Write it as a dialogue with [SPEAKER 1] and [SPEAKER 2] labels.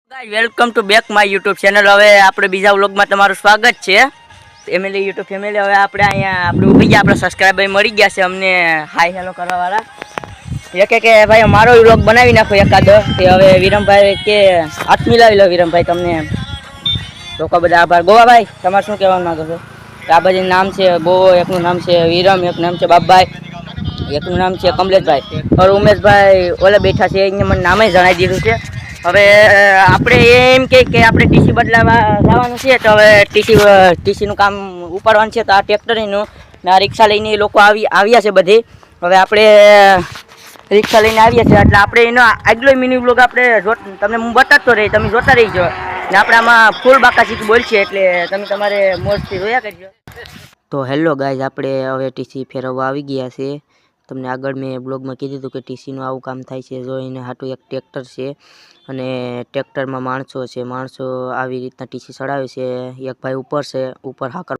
[SPEAKER 1] Guys welcome to back my YouTube channel. હવે આપણે બીજા વ્લોગમાં તમારું સ્વાગત છે ફેમિલી યુટ્યુબ ફેમિલી। હવે આપણે અહીંયા આપણે બીજા આપણા સબસ્ક્રાઇબર મળી ગયા છે અમને હાય હેલો કરવા વાળા। કે ભાઈ મારો વ્લોગ બનાવી નાખો એકાદો। કે હવે વિરમભાઈ કે હાથ મિલાવી લો વિરમભાઈ, તમને લોકો બધા આભાર। ગોવાભાઈ તમારે શું કહેવાનું માંગો છો? આ બધી નામ છે ગોવો, એકનું નામ છે વિરમ, એક નામ છે બાપભાઈ, એકનું નામ છે કમલેશભાઈ और ઉમેશભાઈ ઓલે બેઠા છે, એને મને નામે જણાવી દીધું છે। હવે આપણે એમ કે આપણે ટીસી બદલાવા જવાનું છે, તો હવે ટીસીનું કામ ઉપાડવાનું છે। તો આ ટ્રેક્ટરનું ને આ રિક્ષા લઈને એ લોકો આવ્યા છે બધી। હવે આપણે રિક્ષા લઈને આવ્યા છે એટલે આપણે એનો આગલો મિની બ્લોગ આપણે તમને હું બતાવતો રહી, તમે જોતા રહીજો ને આપણે આમાં ફૂલ બાકાશીક બોલશે એટલે તમે તમારે મોજથી જોયા કરજો। તો હેલો ગાઈઝ, આપણે હવે ટીસી ફેરવવા આવી ગયા છે। તમને આગળ મેં બ્લોગમાં કીધું હતું કે ટીસીનું આવું કામ થાય છે। જો એને હાટું એક ટ્રેક્ટર છે અને ટ્રેક્ટરમાં માણસો છે, માણસો આવી રીતના ટીસી ચડાવે છે। એક ભાઈ ઉપર છે, ઉપર હાકર